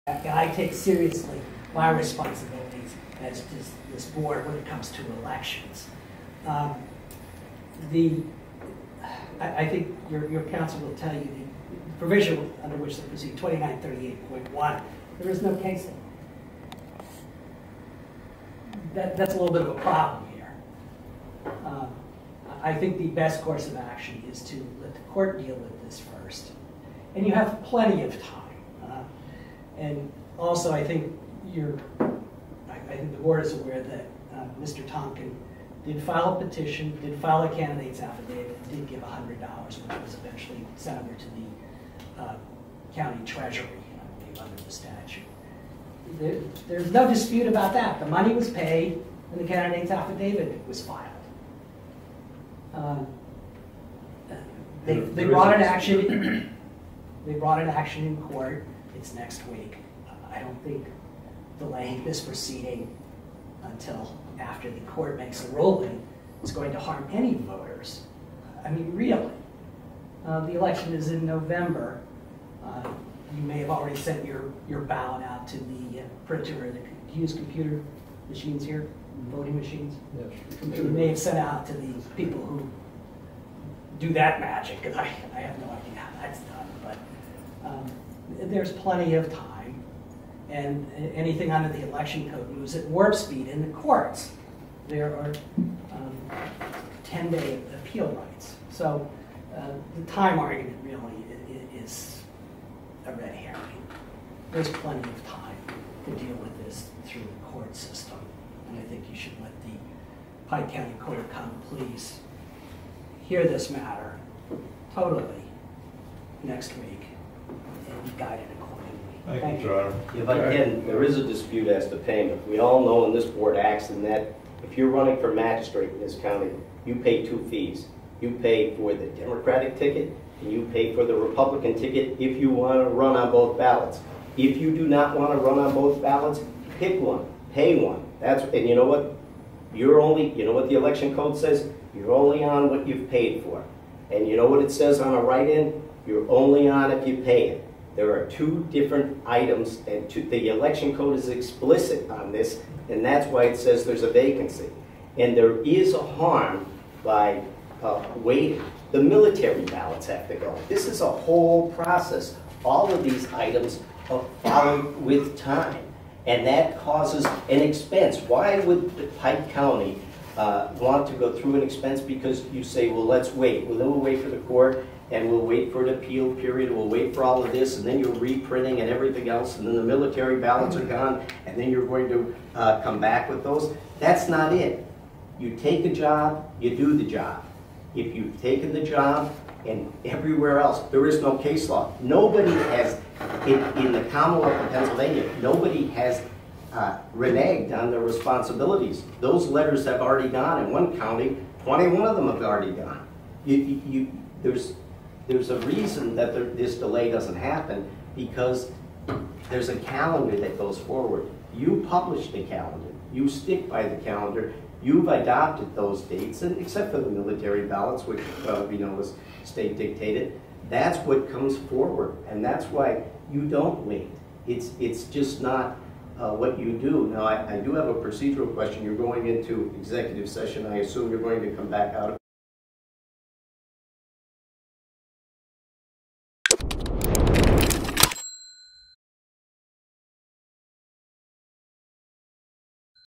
I take seriously my responsibilities as this board when it comes to elections. I think your counsel will tell you the provision under which they proceed, 2938.1, there is no case law. That's a little bit of a problem here. I think the best course of action is to let the court deal with this first. And you have plenty of time. And also, I think the board is aware that Mr. Tonkin did file a petition, did file a candidate's affidavit, did give $100, which was eventually sent over to the county treasury, I believe, under the statute. There's no dispute about that. The money was paid, and the candidate's affidavit was filed. They brought an action. They brought an action in court. It's next week. I don't think delaying this proceeding until after the court makes a ruling is going to harm any voters. I mean, really. The election is in November. You may have already sent your ballot out to the printer. Do you use computer machines here? Voting machines? Yes. You may have sent out to the people who do that magic, because I have no idea how that's done. But there's plenty of time, and anything under the election code moves at warp speed in the courts. There are 10-day appeal rights. So the time argument really is a red herring. There's plenty of time to deal with this through the court system, and I think you should let the Pike County Court of Common Pleas hear this matter totally next week and be guided accordingly. Thank you, Your Honor. If I can, there is a dispute as to payment. We all know, and this board acts in that if you're running for magistrate in this county, you pay two fees. You pay for the Democratic ticket, and you pay for the Republican ticket if you want to run on both ballots. If you do not want to run on both ballots, pick one, pay one. And you know what? You know what the election code says? You're only on what you've paid for. And you know what it says on a write-in? You're only on if you pay it. There are two different items, and the election code is explicit on this, and that's why it says there's a vacancy. And there is a harm by waiting. The military ballots have to go. This is a whole process. All of these items are followed with time, and that causes an expense. Why would Pike County want to go through an expense? Because you say, well, let's wait. Well, then we'll wait for the court, and we'll wait for an appeal period, we'll wait for all of this, and then you're reprinting and everything else, and then the military ballots are gone, and then you're going to come back with those. That's not it. You take a job, you do the job. If you've taken the job, and everywhere else, there is no case law. Nobody has, in the Commonwealth of Pennsylvania, nobody has reneged on their responsibilities. Those letters have already gone. In one county, 21 of them have already gone. There's a reason that this delay doesn't happen, because there's a calendar that goes forward. You publish the calendar. You stick by the calendar. You've adopted those dates, and except for the military ballots, which was state dictated. That's what comes forward, and that's why you don't wait. It's just not what you do. Now, I do have a procedural question. You're going into executive session. I assume you're going to come back out of